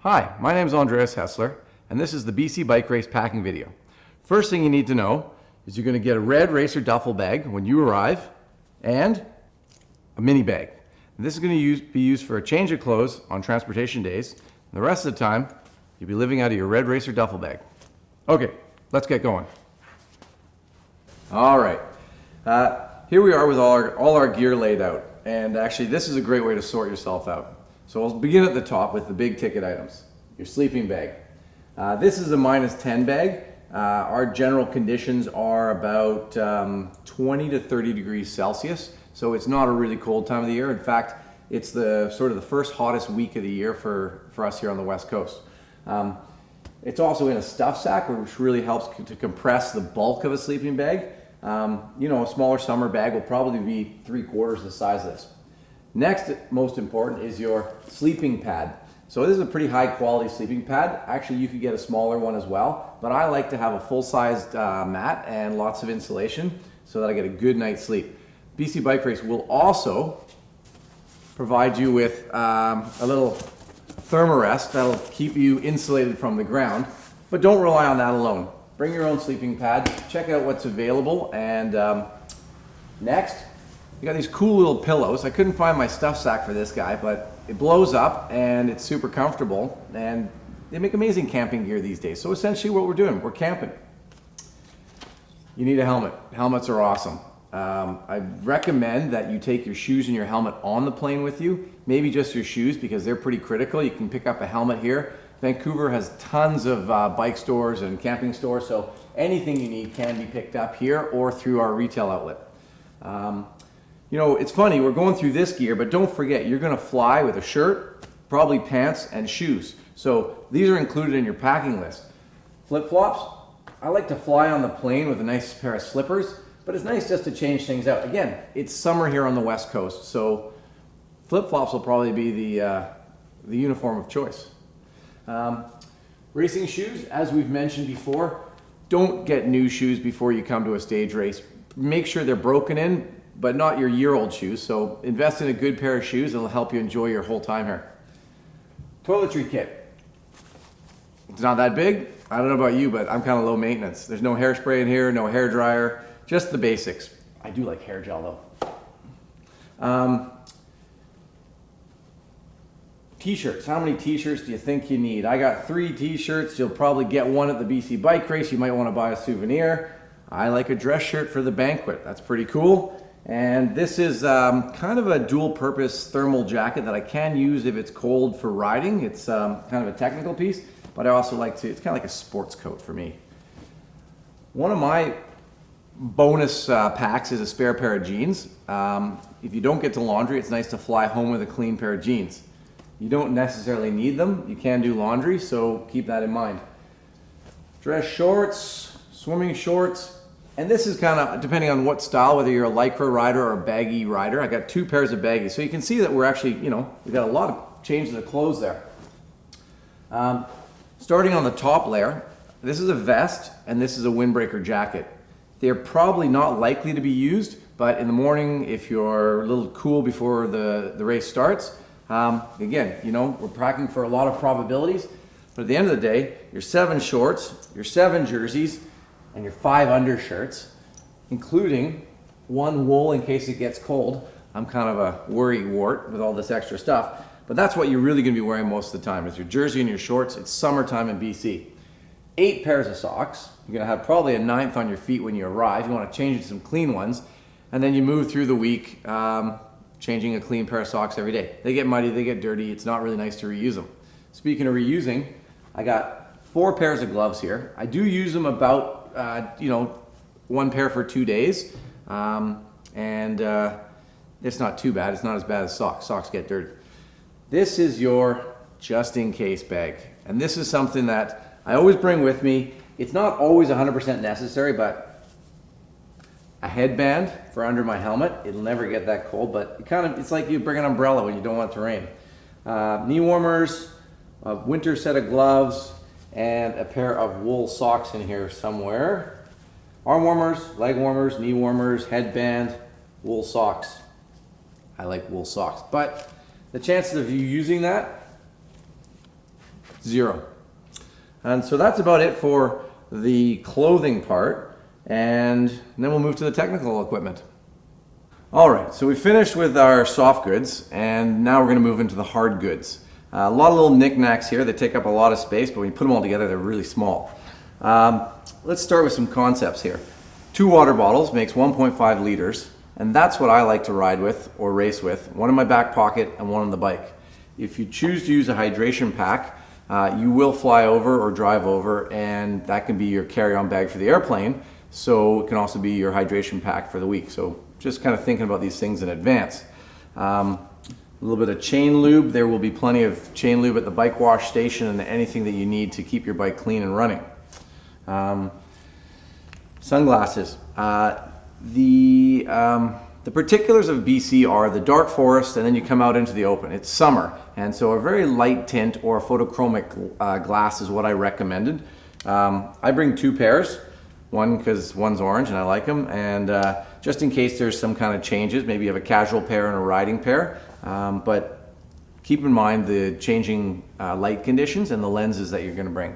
Hi, my name is Andreas Hessler, and this is the BC Bike Race packing video. First thing you need to know is you're going to get a red racer duffel bag when you arrive, and a mini bag. And this is going to be used for a change of clothes on transportation days. And the rest of the time, you'll be living out of your red racer duffel bag. Okay, let's get going. All right, here we are with all our gear laid out. And actually, this is a great way to sort yourself out. So we'll begin at the top with the big ticket items. Your sleeping bag. This is a -10 bag. Our general conditions are about 20 to 30 degrees Celsius. So it's not a really cold time of the year. In fact, it's the sort of the first hottest week of the year for us here on the West Coast. It's also in a stuff sack, which really helps to compress the bulk of a sleeping bag. You know, a smaller summer bag will probably be 3/4 the size of this. Next, most important, is your sleeping pad. So this is a pretty high quality sleeping pad. Actually, you could get a smaller one as well, but I like to have a full-sized mat and lots of insulation so that I get a good night's sleep. BC Bike Race will also provide you with a little thermarest that'll keep you insulated from the ground, but don't rely on that alone. Bring your own sleeping pad, check out what's available, and next, you got these cool little pillows. I couldn't find my stuff sack for this guy, but it blows up and it's super comfortable, and they make amazing camping gear these days. So essentially what we're doing, we're camping. You need a helmet. Helmets are awesome. I recommend that you take your shoes and your helmet on the plane with you. Maybe just your shoes because they're pretty critical. You can pick up a helmet here. Vancouver has tons of bike stores and camping stores, so anything you need can be picked up here or through our retail outlet. You know, it's funny, we're going through this gear, but don't forget, you're gonna fly with a shirt, probably pants, and shoes. So these are included in your packing list. Flip-flops, I like to fly on the plane with a nice pair of slippers, but it's nice just to change things out. Again, it's summer here on the West Coast, so flip-flops will probably be the uniform of choice. Racing shoes, as we've mentioned before, don't get new shoes before you come to a stage race. Make sure they're broken in, but not your year-old shoes. So invest in a good pair of shoes. It'll help you enjoy your whole time here. Toiletry kit. It's not that big. I don't know about you, but I'm kind of low maintenance. There's no hairspray in here, no hair dryer, just the basics. I do like hair gel though. T-shirts. How many t-shirts do you think you need? I got 3 t-shirts. You'll probably get one at the BC Bike Race. You might want to buy a souvenir. I like a dress shirt for the banquet. That's pretty cool. And this is kind of a dual purpose thermal jacket that I can use if it's cold for riding. It's kind of a technical piece, but I also like to, it's kind of like a sports coat for me. One of my bonus packs is a spare pair of jeans. If you don't get to laundry, it's nice to fly home with a clean pair of jeans. You don't necessarily need them. You can do laundry, so keep that in mind. Dress shorts, swimming shorts. And this is kind of depending on what style, whether you're a Lycra rider or a baggy rider. I got 2 pairs of baggies. So you can see that we're actually, you know, we got a lot of changes of clothes there. Starting on the top layer, this is a vest and this is a windbreaker jacket. They're probably not likely to be used, but in the morning, if you're a little cool before the race starts, again, you know, we're packing for a lot of probabilities. But at the end of the day, your 7 shorts, your 7 jerseys, and your 5 undershirts, including 1 wool in case it gets cold. I'm kind of a worry wart with all this extra stuff, but that's what you're really gonna be wearing most of the time is your jersey and your shorts. It's summertime in BC. 8 pairs of socks. You're gonna have probably a 9th on your feet when you arrive. You wanna change to some clean ones, and then you move through the week changing a clean pair of socks every day. They get muddy, they get dirty. It's not really nice to reuse them. Speaking of reusing, I got 4 pairs of gloves here. I do use them about you know, 1 pair for 2 days, and it's not too bad. It's not as bad as socks. Socks get dirty. This is your just-in-case bag, and this is something that I always bring with me. It's not always 100% necessary, but a headband for under my helmet. It'll never get that cold, but it's like you bring an umbrella when you don't want it to rain. Knee warmers, a winter set of gloves, and a pair of wool socks in here somewhere. Arm warmers, leg warmers, knee warmers, headband, wool socks. I like wool socks, but the chances of you using that 0. And so that's about it for the clothing part, and then we'll move to the technical equipment. All right, so we finished with our soft goods, and now we're going to move into the hard goods. A lot of little knickknacks here that take up a lot of space, but when you put them all together, they're really small. Let's start with some concepts here. 2 water bottles makes 1.5 liters, and that's what I like to ride with or race with. One in my back pocket and one on the bike. If you choose to use a hydration pack, you will fly over or drive over, and that can be your carry-on bag for the airplane, so it can also be your hydration pack for the week. So just kind of thinking about these things in advance. A little bit of chain lube. There will be plenty of chain lube at the bike wash station and anything that you need to keep your bike clean and running. Sunglasses. The particulars of BC are the dark forest, and then you come out into the open. It's summer, and so a very light tint or a photochromic glass is what I recommended. I bring 2 pairs, one because one's orange and I like them, and just in case there's some kind of changes, maybe you have a casual pair and a riding pair, but keep in mind the changing light conditions and the lenses that you're going to bring.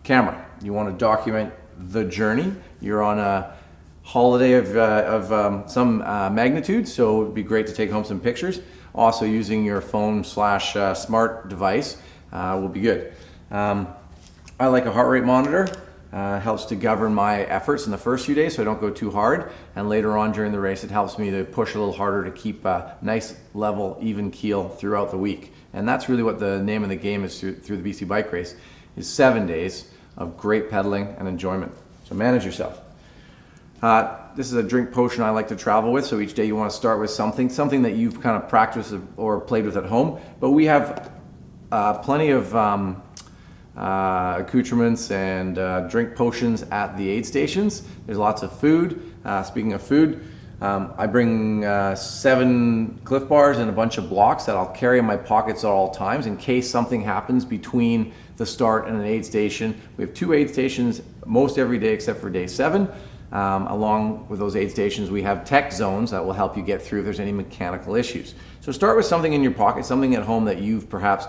Camera. You want to document the journey. You're on a holiday of some magnitude, so it'd be great to take home some pictures. Also, using your phone / smart device will be good. I like a heart rate monitor. Helps to govern my efforts in the first few days so I don't go too hard, and later on during the race it helps me to push a little harder to keep a nice level even keel throughout the week. And that's really what the name of the game is through the BC bike race, is 7 days of great pedaling and enjoyment. So manage yourself. This is a drink potion I like to travel with, so each day you want to start with something that you've kind of practiced or played with at home. But we have plenty of accoutrements and drink potions at the aid stations. There's lots of food. Speaking of food, I bring 7 Cliff Bars and a bunch of blocks that I'll carry in my pockets at all times in case something happens between the start and an aid station. We have 2 aid stations most every day except for day 7. Along with those aid stations, we have tech zones that will help you get through if there's any mechanical issues. So start with something in your pocket, something at home that you've perhaps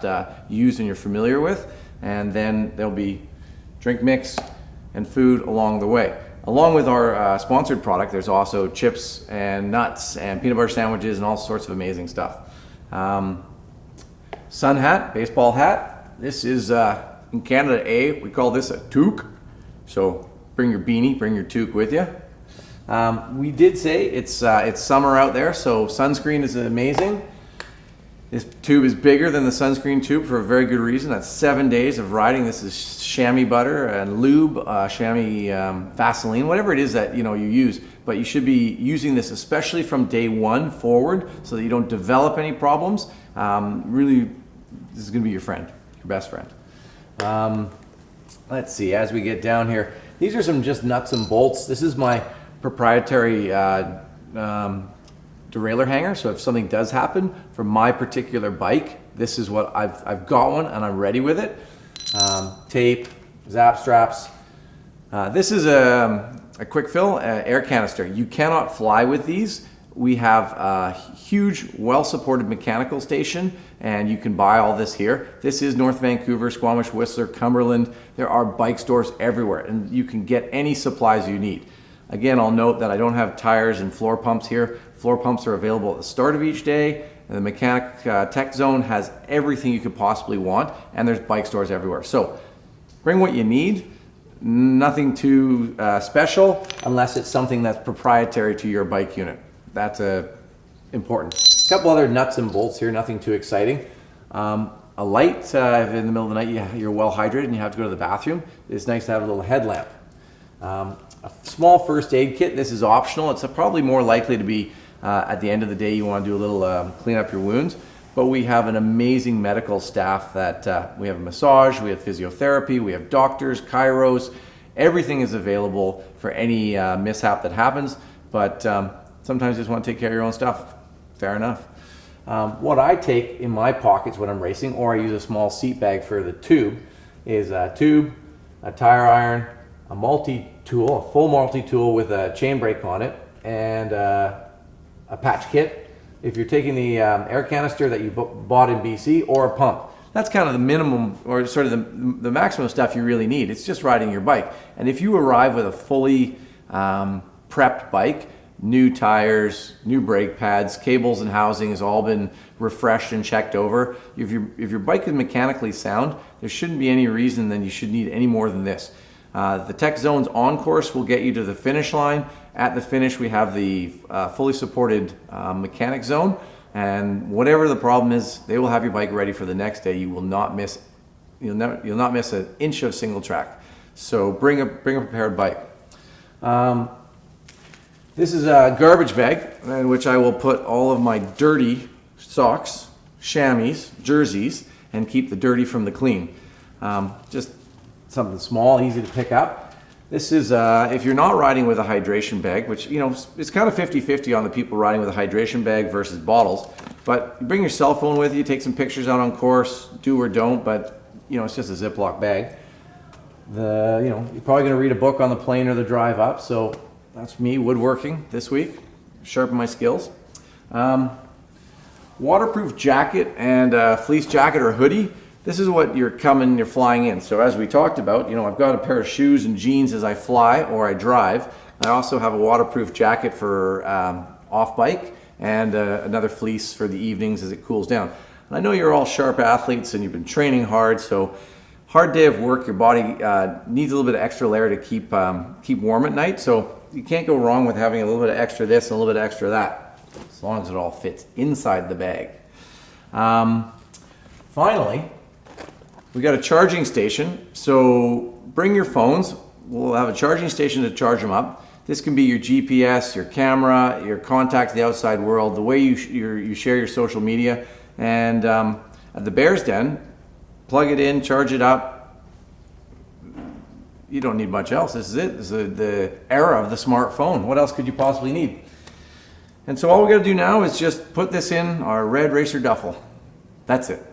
used and you're familiar with, and then there'll be drink mix and food along the way. Along with our sponsored product, there's also chips and nuts and peanut butter sandwiches and all sorts of amazing stuff. Sun hat, baseball hat. This is, in Canada, we call this a toque. So bring your beanie, bring your toque with you. We did say it's summer out there, so sunscreen is amazing. This tube is bigger than the sunscreen tube for a very good reason. That's 7 days of riding. This is chamois butter and lube, chamois Vaseline, whatever it is that you use. But you should be using this especially from day 1 forward so that you don't develop any problems. Really, this is going to be your friend, your best friend. Let's see, as we get down here, these are some just nuts and bolts. This is my proprietary Derailleur Hanger, so if something does happen for my particular bike, this is what I've got one and I'm ready with it. Tape, zap straps. This is a quick fill air canister. You cannot fly with these. We have a huge, well-supported mechanical station, and you can buy all this here. This is North Vancouver, Squamish, Whistler, Cumberland. There are bike stores everywhere, and you can get any supplies you need. Again, I'll note that I don't have tires and floor pumps here. Floor pumps are available at the start of each day, and the mechanic tech zone has everything you could possibly want, and there's bike stores everywhere. So bring what you need. Nothing too special unless it's something that's proprietary to your bike unit. That's important. A couple other nuts and bolts here, nothing too exciting. A light, if in the middle of the night you're well hydrated and you have to go to the bathroom, it's nice to have a little headlamp. A small first aid kit, this is optional. It's probably more likely to be at the end of the day you want to do a little clean up your wounds. But we have an amazing medical staff that we have a massage, we have physiotherapy, we have doctors, chiros. Everything is available for any mishap that happens. But sometimes you just want to take care of your own stuff. Fair enough. What I take in my pockets when I'm racing, or I use a small seat bag for the tube, is a tube, a tire iron, a multi-tool, a full multi-tool with a chain brake on it, and a patch kit. If you're taking the air canister that you bought in BC, or a pump. That's kind of the minimum, or sort of the maximum stuff you really need. It's just riding your bike. And if you arrive with a fully prepped bike, new tires, new brake pads, cables and housing has all been refreshed and checked over. If your bike is mechanically sound, there shouldn't be any reason that you should need any more than this. The Tech Zone's on course will get you to the finish line. At the finish, we have the fully supported mechanic zone, and whatever the problem is, they will have your bike ready for the next day. You will not miss, you'll not miss an inch of single track. So bring a prepared bike. This is a garbage bag in which I will put all of my dirty socks, chamois, jerseys, and keep the dirty from the clean. Just something small, easy to pick up. This is, if you're not riding with a hydration bag, which, you know, it's kind of 50-50 on the people riding with a hydration bag versus bottles, but you bring your cell phone with you, take some pictures out on course, do or don't, but, you know, it's just a Ziploc bag. You're probably gonna read a book on the plane or the drive up, so that's me woodworking this week, sharpen my skills. Waterproof jacket and fleece jacket or hoodie. This is what you're flying in. So as we talked about, you know, I've got a pair of shoes and jeans as I fly or I drive. I also have a waterproof jacket for off bike and another fleece for the evenings as it cools down. And I know you're all sharp athletes and you've been training hard, so hard day of work, your body needs a little bit of extra layer to keep warm at night. So you can't go wrong with having a little bit of extra this and a little bit of extra that, as long as it all fits inside the bag. Finally, we got a charging station. So bring your phones. We'll have a charging station to charge them up. This can be your GPS, your camera, your contact to the outside world, the way you share your social media. And at the Bear's Den, plug it in, charge it up. You don't need much else. This is it. This is the era of the smartphone. What else could you possibly need? And so all we got to do now is just put this in our red racer duffel. That's it.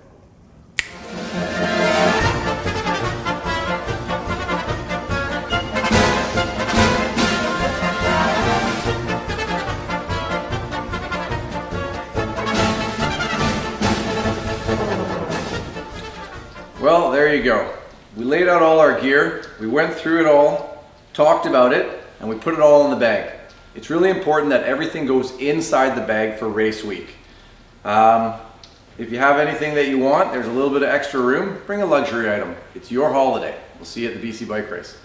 Well, there you go. We laid out all our gear, we went through it all, talked about it, and we put it all in the bag. It's really important that everything goes inside the bag for race week. If you have anything that you want, there's a little bit of extra room, bring a luxury item. It's your holiday. We'll see you at the BC Bike Race.